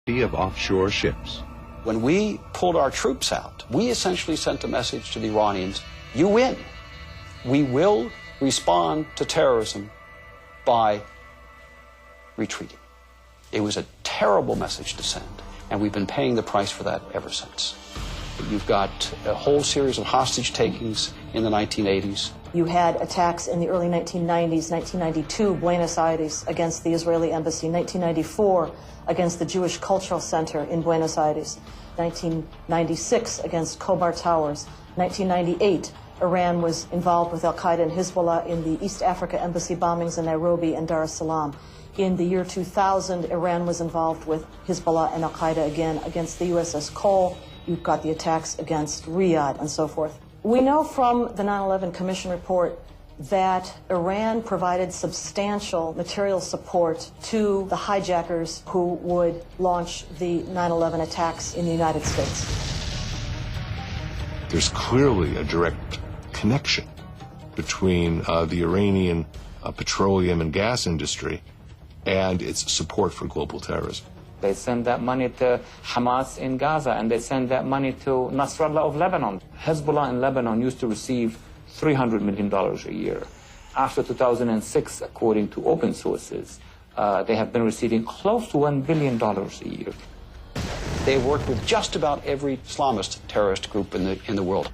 of offshore ships. When we pulled our troops out, we essentially sent a message to the Iranians, you win. We will respond to terrorism by retreating. It was a terrible message to send, and we've been paying the price for that ever since. You've got a whole series of hostage takings in the 1980s. You had attacks in the early 1990s, 1992, Buenos Aires against the Israeli embassy, 1994 against the Jewish Cultural Center in Buenos Aires, 1996 against Khobar Towers, 1998 Iran was involved with Al-Qaeda and Hezbollah in the East Africa embassy bombings in Nairobi and Dar es Salaam. In the year 2000, Iran was involved with Hezbollah and Al-Qaeda again against the USS Cole. You've got the attacks against Riyadh and so forth. We know from the 9/11 Commission report that Iran provided substantial material support to the hijackers who would launch the 9/11 attacks in the United States. There's clearly a direct connection between the Iranian petroleum and gas industry and its support for global terrorism. They send that money to Hamas in Gaza, and they send that money to Nasrallah of Lebanon. Hezbollah in Lebanon used to receive $300 million a year. After 2006, according to open sources, they have been receiving close to $1 billion a year. They worked with just about every Islamist terrorist group in the world.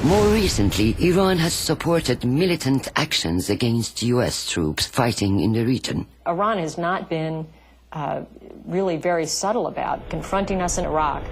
More recently, Iran has supported militant actions against U.S. troops fighting in the region. Iran has not been really very subtle about confronting us in Iraq.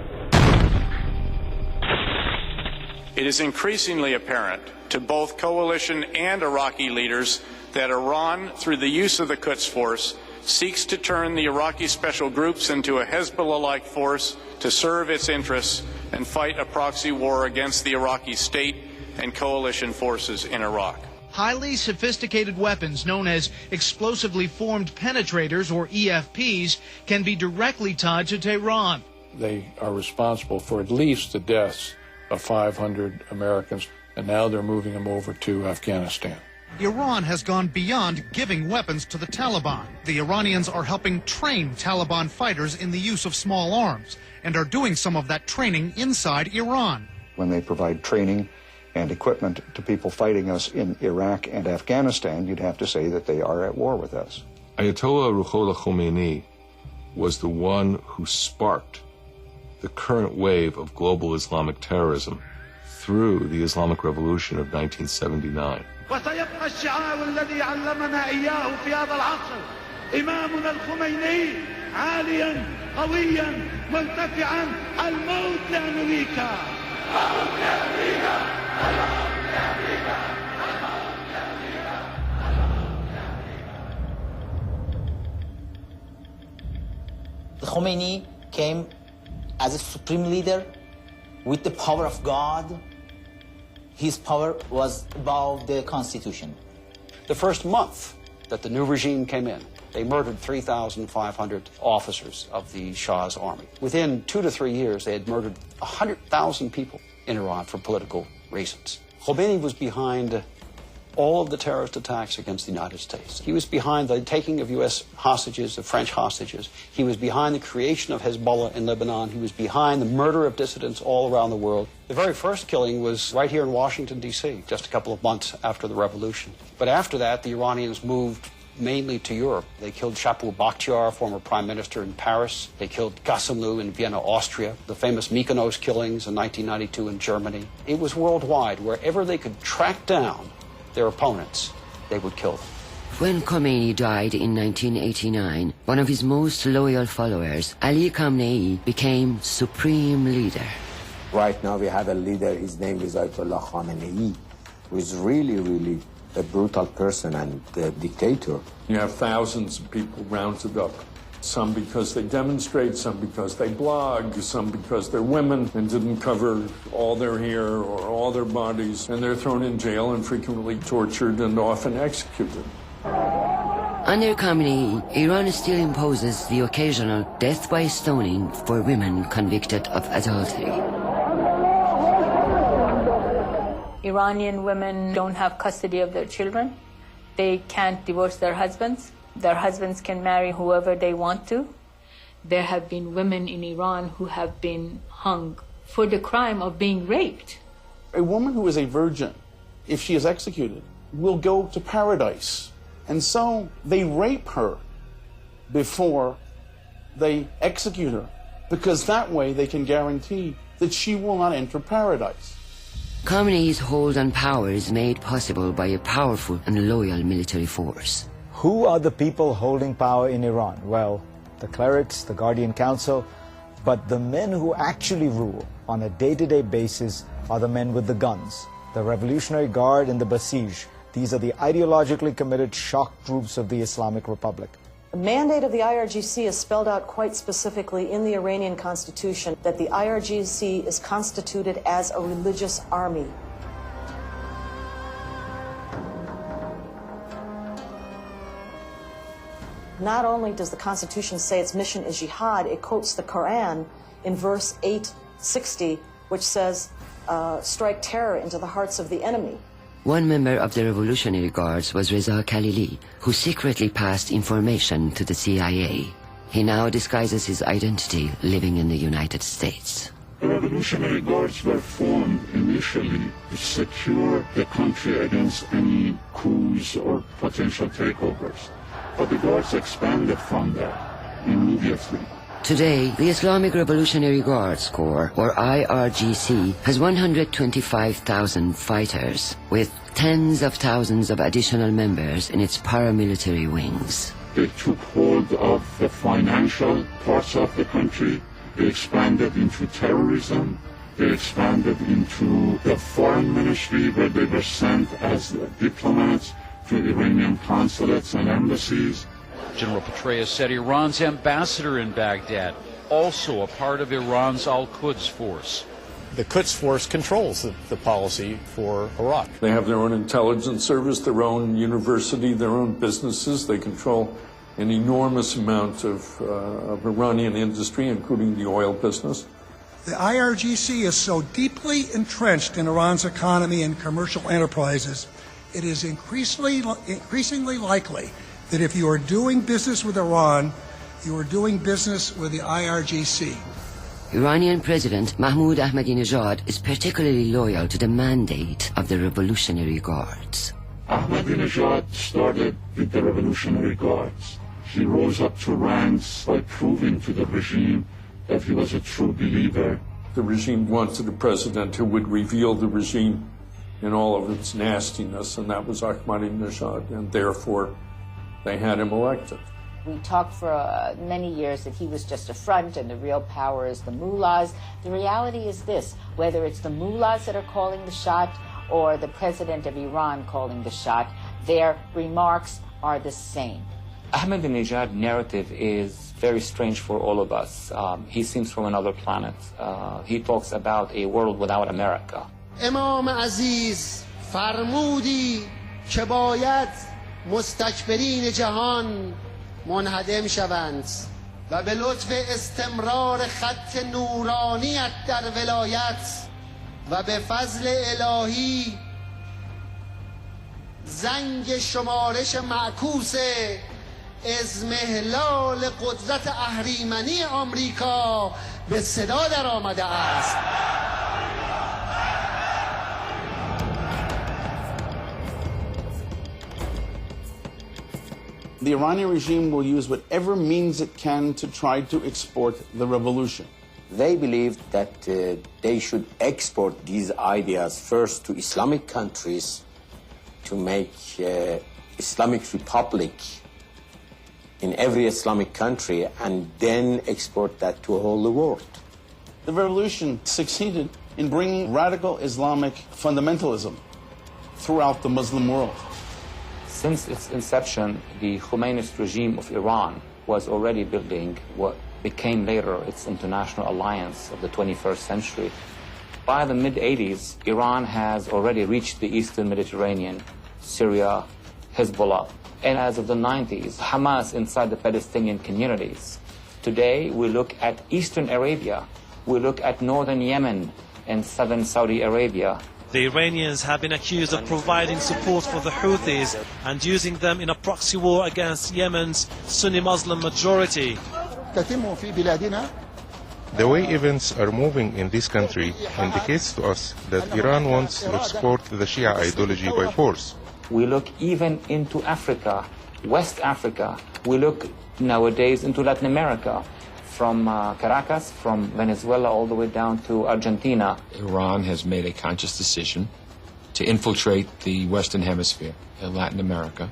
It is increasingly apparent to both coalition and Iraqi leaders that Iran, through the use of the Quds Force, seeks to turn the Iraqi special groups into a Hezbollah-like force to serve its interests and fight a proxy war against the Iraqi state and coalition forces in Iraq. Highly sophisticated weapons known as explosively formed penetrators, or EFPs, can be directly tied to Tehran. They are responsible for at least the deaths of 500 Americans, and now they're moving them over to Afghanistan. Iran has gone beyond giving weapons to the Taliban. The Iranians are helping train Taliban fighters in the use of small arms and are doing some of that training inside Iran. When they provide training and equipment to people fighting us in Iraq and Afghanistan, you'd have to say that they are at war with us. Ayatollah Ruhollah Khomeini was the one who sparked the current wave of global Islamic terrorism through the Islamic Revolution of 1979. وسيبقى الشعار الذي علمنا إياه في هذا العصر إمامنا الخميني عاليا قويا مرتفعا الموت لأمريكا الموت لأمريكا الموت لأمريكا الموت لأمريكا الموت لأمريكا. Khomeini came as a supreme leader with the power of God. His power was above the Constitution. The first month that the new regime came in, they murdered 3,500 officers of the Shah's army. Within 2 to 3 years, they had murdered 100,000 people in Iran for political reasons. Khomeini was behind all of the terrorist attacks against the United States. He was behind the taking of U.S. hostages, of French hostages. He was behind the creation of Hezbollah in Lebanon. He was behind the murder of dissidents all around the world. The very first killing was right here in Washington, D.C., just a couple of months after the revolution. But after that, the Iranians moved mainly to Europe. They killed Shapur Bakhtiar, former prime minister in Paris. They killed Gasimlu in Vienna, Austria. The famous Mykonos killings in 1992 in Germany. It was worldwide. Wherever they could track down their opponents, they would kill them. When Khomeini died in 1989, one of his most loyal followers, Ali Khamenei, became supreme leader. Right now we have a leader, his name is Ayatollah Khamenei, who is really a brutal person and a dictator. You have thousands of people rounded up, some because they demonstrate, some because they blog, some because they're women and didn't cover all their hair or all their bodies, and they're thrown in jail and frequently tortured and often executed. Under Khamenei, Iran still imposes the occasional death by stoning for women convicted of adultery. Iranian women don't have custody of their children. They can't divorce their husbands. Their husbands can marry whoever they want to. there have been women in Iran who have been hung for the crime of being raped. A woman who is a virgin, if she is executed, will go to paradise. And so they rape her before they execute her, because that way they can guarantee that she will not enter paradise. Khamenei's hold on power is made possible by a powerful and loyal military force. Who are the people holding power in Iran? Well, the clerics, the Guardian Council, but the men who actually rule on a day-to-day basis are the men with the guns, the Revolutionary Guard and the Basij. These are the ideologically committed shock troops of the Islamic Republic. The mandate of the IRGC is spelled out quite specifically in the Iranian constitution, that the IRGC is constituted as a religious army. Not only does the Constitution say its mission is jihad, it quotes the Quran in verse 860, which says, strike terror into the hearts of the enemy. One member of the Revolutionary Guards was Reza Khalili, who secretly passed information to the CIA. He now disguises his identity living in the United States. The Revolutionary Guards were formed initially to secure the country against any coups or potential takeovers. But the Guards expanded from that immediately. Today, the Islamic Revolutionary Guards Corps, or IRGC, has 125,000 fighters, with tens of thousands of additional members in its paramilitary wings. They took hold of the financial parts of the country. They expanded into terrorism. They expanded into the foreign ministry, where they were sent as diplomats to Iranian consulates and embassies. General Petraeus said Iran's ambassador in Baghdad, also a part of Iran's Al-Quds force. The Quds force controls the policy for Iraq. They have their own intelligence service, their own university, their own businesses. They control an enormous amount of Iranian industry, including the oil business. The IRGC is so deeply entrenched in Iran's economy and commercial enterprises, it is increasingly likely that if you are doing business with Iran, you are doing business with the IRGC. Iranian President Mahmoud Ahmadinejad is particularly loyal to the mandate of the Revolutionary Guards. Ahmadinejad started with the Revolutionary Guards. He rose up to ranks by proving to the regime that he was a true believer. The regime wanted a president who would reveal the regime in all of its nastiness, and that was Ahmadinejad, and therefore they had him elected. We talked for many years that he was just a front and the real power is the mullahs. The reality is this: whether it's the mullahs that are calling the shot or the president of Iran calling the shot, their remarks are the same. Ahmadinejad's narrative is very strange for all of us. He seems from another planet. He talks about a world without America. امام عزیز فرمودی که باید مستکبرین جهان منهدم شوند و به لطف استمرار خط نورانیت در ولایت و به فضل الهی زنگ شمارش معکوس ازمهلال قدرت اهریمنی آمریکا به صدا در آمده است. The Iranian regime will use whatever means it can to try to export the revolution. They believed that they should export these ideas first to Islamic countries to make Islamic Republic in every Islamic country and then export that to all the world. The revolution succeeded in bringing radical Islamic fundamentalism throughout the Muslim world. Since its inception, the Khomeinist regime of Iran was already building what became later its international alliance of the 21st century. By the mid-80s, Iran has already reached the Eastern Mediterranean, Syria, Hezbollah, and as of the 90s, Hamas inside the Palestinian communities. Today, we look at Eastern Arabia, we look at northern Yemen and southern Saudi Arabia. The Iranians have been accused of providing support for the Houthis and using them in a proxy war against Yemen's Sunni Muslim majority. The way events are moving in this country indicates to us that Iran wants to export the Shia ideology by force. We look even into Africa, West Africa. We look nowadays into Latin America, from Caracas, from Venezuela, all the way down to Argentina. Iran has made a conscious decision to infiltrate the Western Hemisphere in Latin America.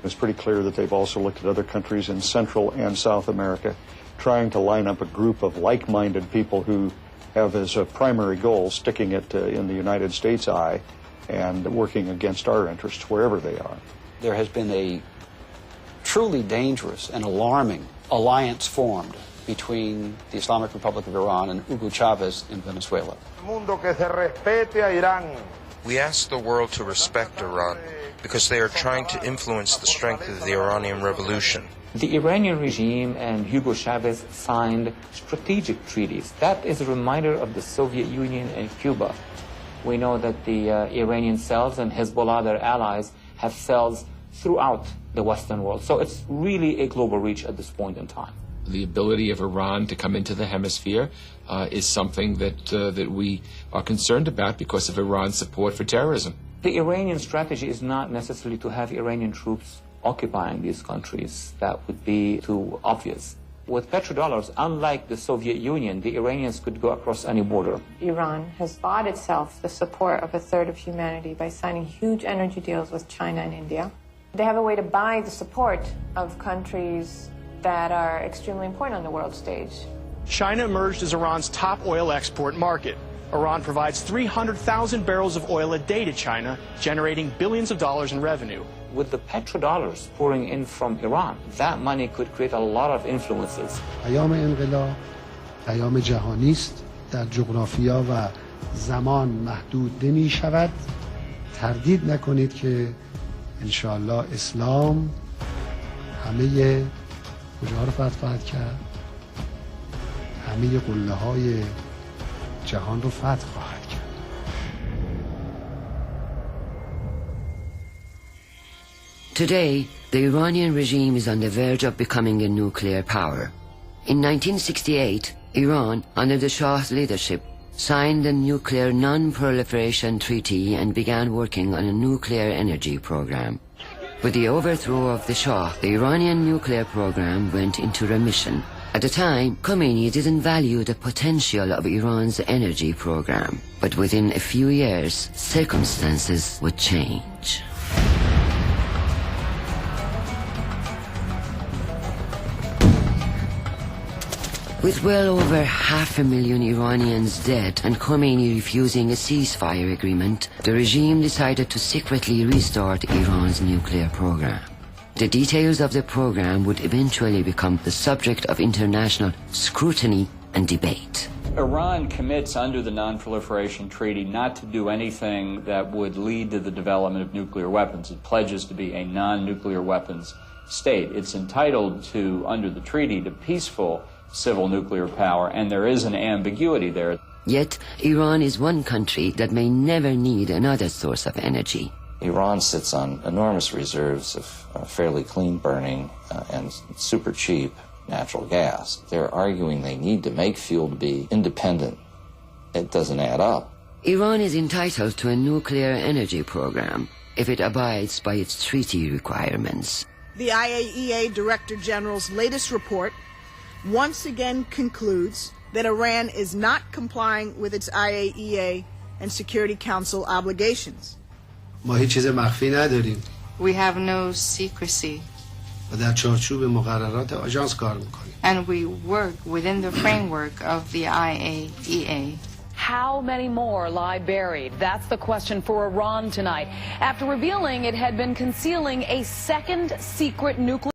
It's pretty clear that they've also looked at other countries in Central and South America, trying to line up a group of like-minded people who have as a primary goal sticking it in the United States' eye and working against our interests wherever they are. There has been a truly dangerous and alarming alliance formed between the Islamic Republic of Iran and Hugo Chavez in Venezuela. We ask the world to respect Iran because they are trying to influence the strength of the Iranian revolution. The Iranian regime and Hugo Chavez signed strategic treaties. That is a reminder of the Soviet Union and Cuba. We know that the Iranian cells and Hezbollah, their allies, have cells throughout the Western world. So it's really a global reach at this point in time. The ability of Iran to come into the hemisphere is something that we are concerned about because of Iran's support for terrorism. The Iranian strategy is not necessarily to have Iranian troops occupying these countries. That would be too obvious. With petrodollars, unlike the Soviet Union, the Iranians could go across any border. Iran has bought itself the support of a third of humanity by signing huge energy deals with China and India. They have a way to buy the support of countries that are extremely important on the world stage. China emerged as Iran's top oil export market. Iran provides 300,000 barrels of oil a day to China, generating billions of dollars in revenue. With the petrodollars pouring in from Iran, that money could create a lot of influences. پیام انقلاب پیام جهانی است در جغرافیا و زمان محدود نمی شود. تردید نکنید که ان شاء الله اسلام همه کجا رو فتح خواهد کرد؟ همه قله‌های جهان رو فتح خواهد کرد. Today, the Iranian regime is on the verge of becoming a nuclear power. In 1968, Iran, under the Shah's leadership, signed the Nuclear Non-Proliferation Treaty and began working on a nuclear energy program. With the overthrow of the Shah, the Iranian nuclear program went into remission. At the time, Khomeini didn't value the potential of Iran's energy program. But within a few years, circumstances would change. With well over 500,000 Iranians dead and Khomeini refusing a ceasefire agreement, the regime decided to secretly restart Iran's nuclear program. The details of the program would eventually become the subject of international scrutiny and debate. Iran commits under the Non-Proliferation Treaty not to do anything that would lead to the development of nuclear weapons. It pledges to be a non-nuclear weapons state. It's entitled to, under the treaty, to peaceful civil nuclear power, and there is an ambiguity there. Yet, Iran is one country that may never need another source of energy. Iran sits on enormous reserves of fairly clean-burning and super cheap natural gas. They're arguing they need to make fuel to be independent. It doesn't add up. Iran is entitled to a nuclear energy program if it abides by its treaty requirements. The IAEA Director General's latest report once again concludes that Iran is not complying with its IAEA and Security Council obligations. ما هیچ چیز مخفی نداریم. We have no secrecy. و در چارچوب مقررات آژانس کار میکنیم. And we work within the framework of the IAEA. How many more lie buried? That's the question for Iran tonight, after revealing it had been concealing a second secret nuclear